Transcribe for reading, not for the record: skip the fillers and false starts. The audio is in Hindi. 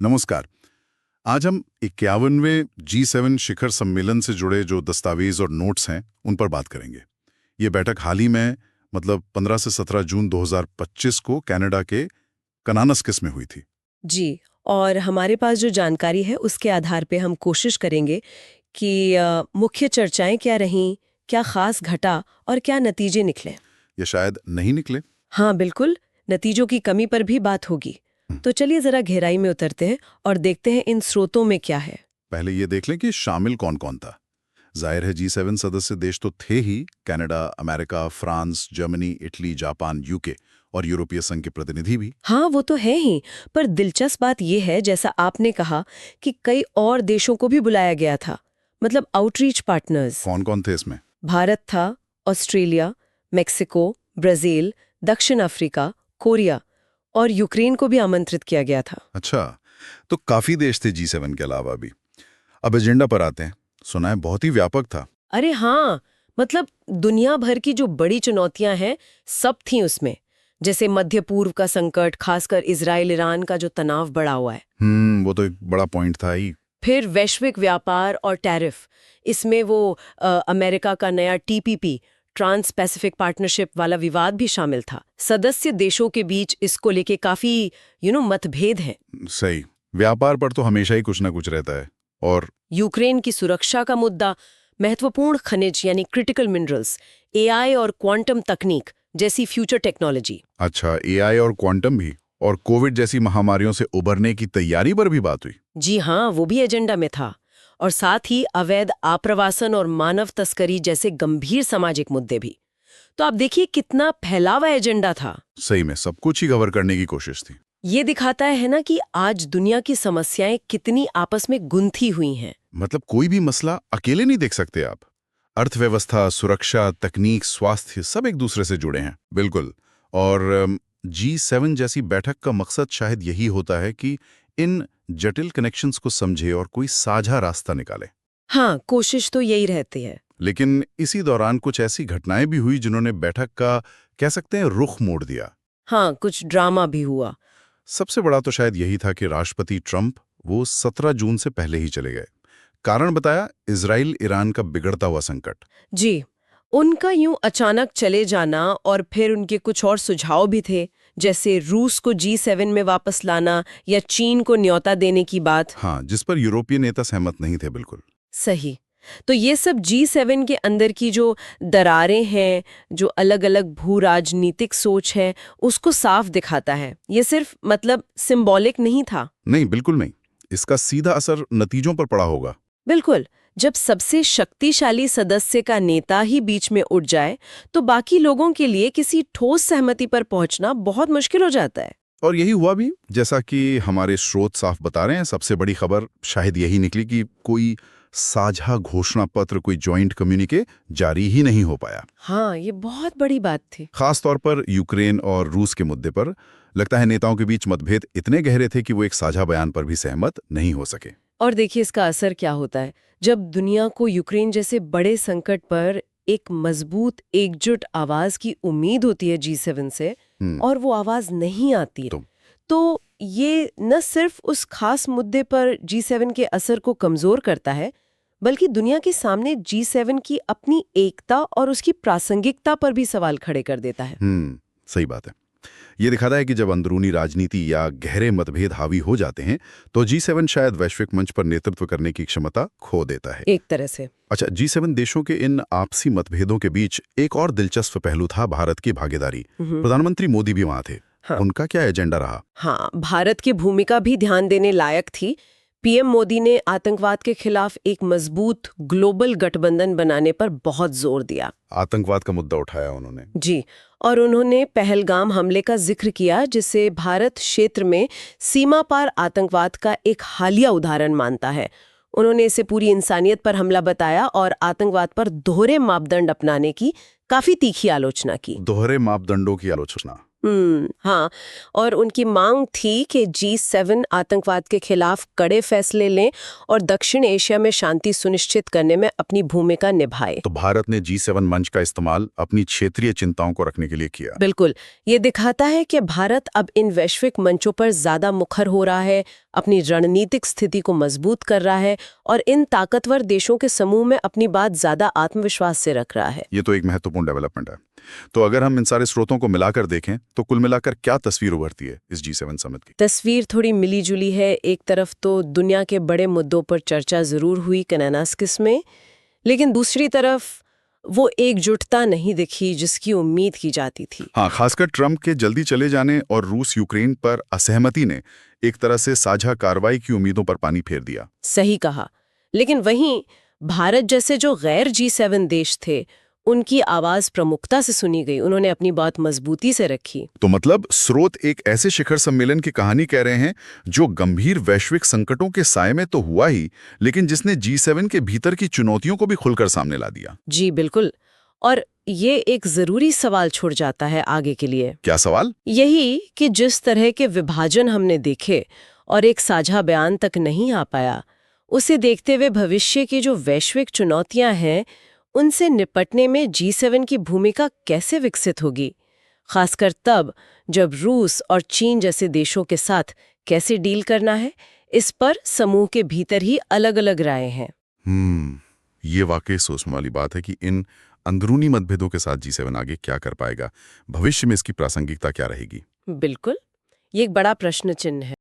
नमस्कार। आज हम 51वें G7 शिखर सम्मेलन से जुड़े जो दस्तावेज और नोट्स हैं उन पर बात करेंगे। ये बैठक हाल ही में मतलब 15 से 17 जून 2025 को कनाडा के कनानस्किस में हुई थी। जी, और हमारे पास जो जानकारी है उसके आधार पे हम कोशिश करेंगे कि मुख्य चर्चाएं क्या रहीं, क्या खास घटा और क्या नतीजे निकले। ये शायद नहीं निकले। हाँ बिल्कुल, नतीजों की कमी पर भी बात होगी। तो चलिए जरा गहराई में उतरते हैं और देखते हैं इन स्रोतों में क्या है। पहले ये देख लें कि शामिल कौन कौन था। जाहिर है G7 सदस्य देश तो थे ही, Canada, America, France, Germany, Italy, Japan, UK और यूरोपीय संघ के प्रतिनिधि भी। हाँ वो तो है ही, पर दिलचस्प बात यह है जैसा आपने कहा कि कई और देशों को भी बुलाया गया था, मतलब आउटरीच पार्टनर्स। कौन कौन थे इसमें? भारत था, ऑस्ट्रेलिया, मेक्सिको, ब्राजील, दक्षिण अफ्रीका, कोरिया और यूक्रेन को भी आमंत्रित किया गया था। अच्छा, तो काफी देश थे G7 के अलावा भी। अब एजेंडा पर आते हैं। सुना है बहुत ही व्यापक था। अरे हाँ, मतलब दुनिया भर की जो बड़ी चुनौतियां हैं सब थी उसमें, जैसे मध्य पूर्व का संकट, खासकर इजराइल ईरान का जो तनाव बढ़ा हुआ है। वो तो एक बड़ा पॉइंट था ही। फिर वैश्विक व्यापार और टैरिफ, इसमें वो अमेरिका का नया TPP ट्रांस पैसिफिक पार्टनरशिप वाला विवाद भी शामिल था। सदस्य देशों के बीच इसको लेके काफी मतभेद हैं। सही। व्यापार पर तो हमेशा ही कुछ ना कुछ रहता है। और यूक्रेन की सुरक्षा का मुद्दा, महत्वपूर्ण खनिज यानी क्रिटिकल मिनरल्स, AI और क्वांटम तकनीक जैसी फ्यूचर टेक्नोलॉजी। अच्छा, AI और क्वांटम भी, और कोविड जैसी महामारियों से उबरने की तैयारी पर भी बात हुई। जी हाँ, वो भी एजेंडा में था। और साथ ही अवैध आप्रवासन और मानव तस्करी जैसे गंभीर सामाजिक मुद्दे भी। तो आप देखिए कितना फैला हुआ एजेंडा था। सही में सब कुछ ही कवर करने की कोशिश थी। ये दिखाता है ना कि आज दुनिया की समस्याएं कितनी आपस में गुंथी हुई हैं। मतलब कोई भी मसला अकेले नहीं देख सकते आप। अर्थव्यवस्था, सुरक्षा, तकनीक, स्वास्थ्य सब एक दूसरे से जुड़े हैं। बिल्कुल। और G7 जैसी बैठक का मकसद शायद यही होता है कि इन जटिल कनेक्शंस को समझे और कोई साझा रास्ता निकाले। हाँ, कोशिश तो यही रहती है। लेकिन इसी दौरान कुछ ऐसी घटनाएं भी हुई जिन्होंने बैठक का, कह सकते हैं, रुख मोड़ दिया। हाँ, कुछ ड्रामा भी हुआ। सबसे बड़ा तो शायद यही था कि राष्ट्रपति ट्रंप वो 17 जून से पहले ही चले गए। कारण बताया, इजराइल ईरान का बिगड़ता हुआ संकट। जी, उनका यूं अचानक चले जाना और फिर उनके कुछ और सुझाव भी थे, जैसे रूस को G7 में वापस लाना या चीन को न्योता देने की बात। हाँ, जिस पर यूरोपीय नेता सहमत नहीं थे। बिल्कुल सही। तो ये सब G7 के अंदर की जो दरारें हैं, जो अलग-अलग भू राजनीतिक सोच है, उसको साफ दिखाता है। ये सिर्फ मतलब सिंबॉलिक नहीं था। नहीं, बिल्कुल नहीं। इसका सीधा असर नतीजों पर पड़ा होगा। बिल्कुल, जब सबसे शक्तिशाली सदस्य का नेता ही बीच में उठ जाए, तो बाकी लोगों के लिए किसी ठोस सहमति पर पहुंचना बहुत मुश्किल हो जाता है। और यही हुआ भी, जैसा कि हमारे स्रोत साफ बता रहे हैं। सबसे बड़ी खबर शायद यही निकली कि कोई साझा घोषणा पत्र, कोई जॉइंट कम्युनिके जारी ही नहीं हो पाया। हाँ, ये बहुत बड़ी बात थी। खास तौर पर यूक्रेन और रूस के मुद्दे पर लगता है नेताओं के बीच मतभेद इतने गहरे थे कि वो एक साझा बयान पर भी सहमत नहीं हो सके। और देखिए इसका असर क्या होता है जब दुनिया को यूक्रेन जैसे बड़े संकट पर एक मजबूत एकजुट आवाज की उम्मीद होती है G7 से, और वो आवाज नहीं आती है। तो ये न सिर्फ उस खास मुद्दे पर G7 के असर को कमजोर करता है, बल्कि दुनिया के सामने G7 की अपनी एकता और उसकी प्रासंगिकता पर भी सवाल खड़े कर देता है। सही बात है। ये दिखाता है कि जब अंदरूनी राजनीति या गहरे मतभेद हावी हो जाते हैं तो G7 शायद वैश्विक मंच पर नेतृत्व करने की क्षमता खो देता है, एक तरह से। अच्छा, G7 देशों के इन आपसी मतभेदों के बीच एक और दिलचस्प पहलू था भारत की भागीदारी। प्रधानमंत्री मोदी भी वहां थे। हाँ। उनका क्या एजेंडा रहा? हाँ, भारत की भूमिका भी ध्यान देने लायक थी। PM मोदी ने आतंकवाद के खिलाफ एक मजबूत ग्लोबल गठबंधन बनाने पर बहुत जोर दिया। आतंकवाद का मुद्दा उठाया उन्होंने। जी, और उन्होंने पहलगाम हमले का जिक्र किया, जिसे भारत क्षेत्र में सीमा पार आतंकवाद का एक हालिया उदाहरण मानता है। उन्होंने इसे पूरी इंसानियत पर हमला बताया और आतंकवाद पर दोहरे मापदंड अपनाने की काफी तीखी आलोचना की। दोहरे मापदंडों की आलोचना, हाँ, और उनकी मांग थी कि G7 आतंकवाद के खिलाफ कड़े फैसले लें और दक्षिण एशिया में शांति सुनिश्चित करने में अपनी भूमिका निभाए। तो भारत ने G7 मंच का इस्तेमाल अपनी क्षेत्रीय चिंताओं को रखने के लिए किया। बिल्कुल, ये दिखाता है कि भारत अब इन वैश्विक मंचों पर ज्यादा मुखर हो रहा है, अपनी रणनीतिक स्थिति को मजबूत कर रहा है और इन ताकतवर देशों के समूह में अपनी बात ज्यादा आत्मविश्वास से रख रहा है। ये तो एक महत्वपूर्ण डेवलपमेंट है। तो अगर हम इन सारे स्रोतों को मिलाकर देखें तो कुल मिलाकर क्या तस्वीर उभरती है इस G7 समिट की? तस्वीर थोड़ी मिली जुली है। एक तरफ तो दुनिया के बड़े मुद्दों पर चर्चा जरूर हुई कनानास्किस में, लेकिन दूसरी तरफ वो एकजुटता नहीं दिखी जिसकी उम्मीद की जाती थी। हाँ, खासकर ट्रंप के जल्दी चले जाने और रूस यूक्रेन पर असहमति ने एक तरह से साझा कार्रवाई की उम्मीदों पर पानी फेर दिया। सही कहा, लेकिन वहीं भारत जैसे जो गैर G7 देश थे उनकी आवाज प्रमुखता से सुनी गई, उन्होंने अपनी बात मजबूती से रखी। तो मतलब स्रोत एक ऐसे शिखर सम्मेलन की कहानी कह रहे हैं जो गंभीर वैश्विक संकटों के साए में तो हुआ ही, लेकिन जिसने G7 के भीतर की चुनौतियों को भी खुलकर सामने ला दिया। जी बिल्कुल, और ये एक जरूरी सवाल छोड़ जाता है आगे के लिए। क्या सवाल? यही कि जिस तरह के विभाजन हमने देखे और एक साझा बयान तक नहीं आ पाया, उसे देखते हुए भविष्य की जो वैश्विक चुनौतियां हैं उनसे निपटने में G7 की भूमिका कैसे विकसित होगी, खासकर तब जब रूस और चीन जैसे देशों के साथ कैसे डील करना है, इस पर समूह के भीतर ही अलग-अलग राय हैं। ये वाकई सोचने वाली बात है कि इन अंदरूनी मतभेदों के साथ G7 आगे क्या कर पाएगा, भविष्य में इसकी प्रासंगिकता क्या रहेगी? बिल्कुल, ये एक बड़ा प्रश्न चिन्ह है।